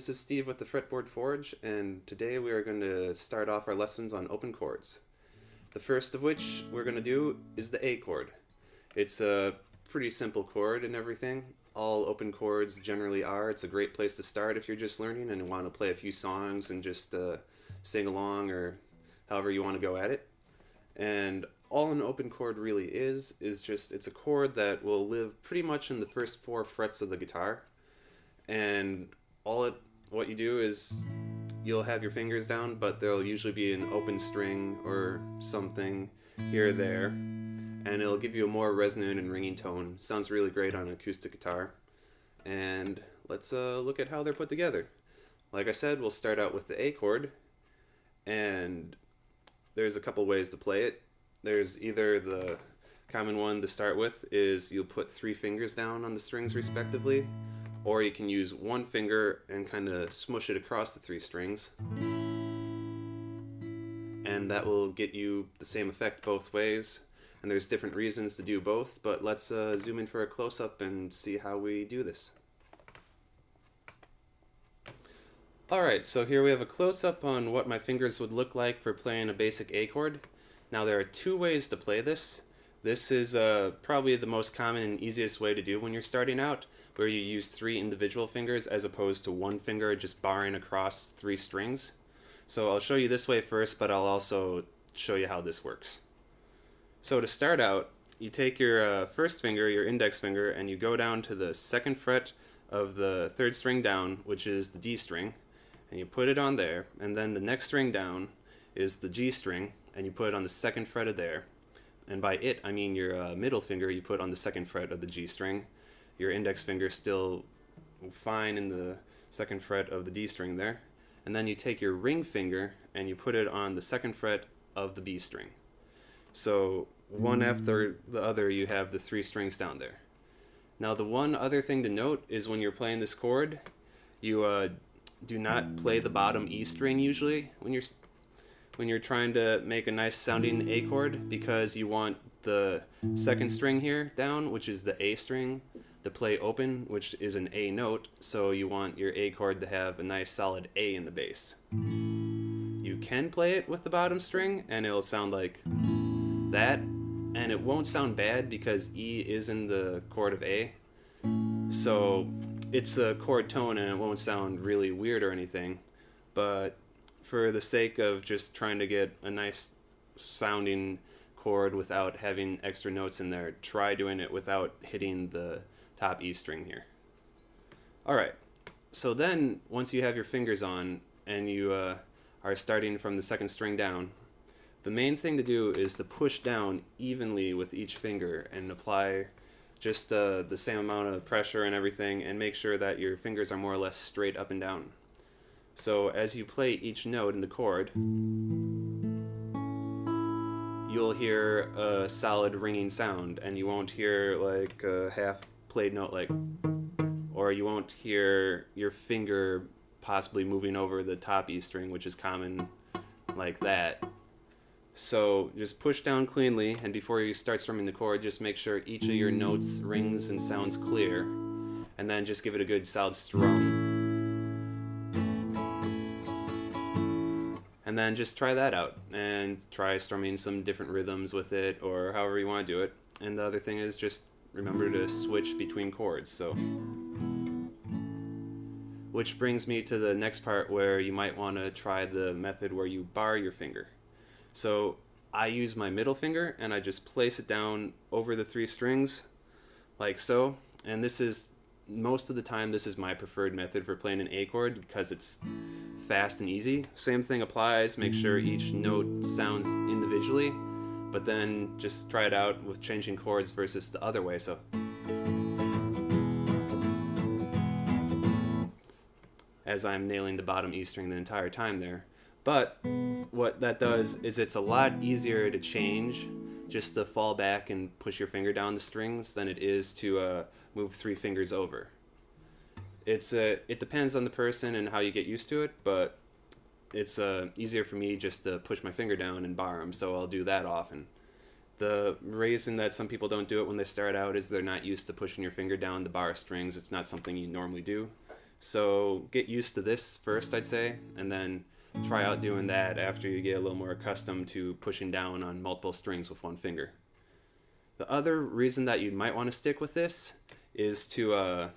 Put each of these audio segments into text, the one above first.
this is Steve with the Fretboard Forge, and today we are going to start off our lessons on open chords. The first of which we're going to do is the A chord. It's a pretty simple chord and everything. All open chords generally are. It's a great place to start if you're just learning and want to play a few songs and just sing along or however you want to go at it. And all an open chord really is just it's a chord that will live pretty much in the first 4 frets of the guitar. And what you do is you'll have your fingers down, but there'll usually be an open string or something here or there, and it'll give you a more resonant and ringing tone. Sounds really great on an acoustic guitar. And let's look at how they're put together. Like I said, we'll start out with the A chord, and there's a couple ways to play it. There's either the common one to start with is you'll put 3 fingers down on the strings respectively, or you can use 1 finger and kind of smush it across the 3 strings, and that will get you the same effect both ways. And there's different reasons to do both, but let's zoom in for a close-up and see how we do this. Alright, so here we have a close-up on what my fingers would look like for playing a basic A chord. Now there are 2 ways to play this. This is probably the most common and easiest way to do when you're starting out, where you use 3 individual fingers as opposed to 1 finger just barring across 3 strings. So I'll show you this way first, but I'll also show you how this works. So to start out, you take your first finger, your index finger, and you go down to the 2nd fret of the 3rd string down, which is the D string, and you put it on there. And then the next string down is the G string, and you put it on the 2nd fret of there. And by it, I mean your middle finger you put on the 2nd fret of the G string. Your index finger still fine in the 2nd fret of the D string there. And then you take your ring finger and you put it on the 2nd fret of the B string. So one after the other you have the 3 strings down there. Now the one other thing to note is when you're playing this chord, you do not play the bottom E string usually when you're trying to make a nice sounding A chord, because you want the 2nd string here down, which is the A string, to play open, which is an A note, so you want your A chord to have a nice solid A in the bass. You can play it with the bottom string and it'll sound like that, and it won't sound bad because E is in the chord of A, so it's a chord tone and it won't sound really weird or anything. But for the sake of just trying to get a nice sounding chord without having extra notes in there, try doing it without hitting the top E string here. Alright, so then once you have your fingers on and you are starting from the 2nd string down, the main thing to do is to push down evenly with each finger and apply just the same amount of pressure and everything, and make sure that your fingers are more or less straight up and down. So as you play each note in the chord, you'll hear a solid ringing sound, and you won't hear like a half played note like, or you won't hear your finger possibly moving over the top E string, which is common like that. So just push down cleanly, and before you start strumming the chord, just make sure each of your notes rings and sounds clear, and then just give it a good solid strum. And then just try that out, and try strumming some different rhythms with it, or however you want to do it. And the other thing is just remember to switch between chords. So, which brings me to the next part where you might want to try the method where you bar your finger. So I use my middle finger and I just place it down over the 3 strings like so, and this is most of the time this is my preferred method for playing an A chord because it's fast and easy. Same thing applies, make sure each note sounds individually, but then just try it out with changing chords versus the other way. So as I'm nailing the bottom E string the entire time there. But what that does is it's a lot easier to change just to fall back and push your finger down the strings than it is to move 3 fingers over. It depends on the person and how you get used to it, but it's easier for me just to push my finger down and bar them, so I'll do that often. The reason that some people don't do it when they start out is they're not used to pushing your finger down the bar strings. It's not something you normally do. So get used to this first, I'd say, and then try out doing that after you get a little more accustomed to pushing down on multiple strings with one finger. The other reason that you might want to stick with this is to,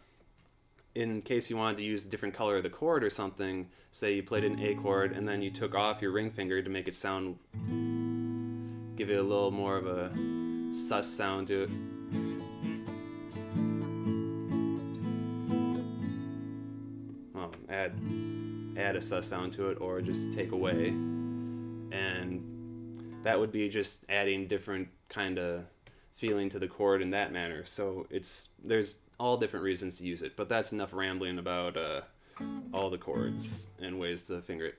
in case you wanted to use a different color of the chord or something, say you played an A chord and then you took off your ring finger to make it sound, give it a little more of a sus sound to it. Well, add a sus sound to it, or just take away, and that would be just adding different kind of feeling to the chord in that manner. So there's all different reasons to use it, but that's enough rambling about all the chords and ways to finger it.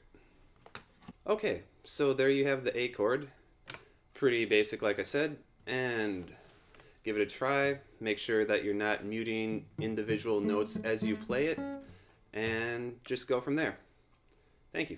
Okay, so there you have the A chord. Pretty basic, like I said, and give it a try. Make sure that you're not muting individual notes as you play it, and just go from there. Thank you.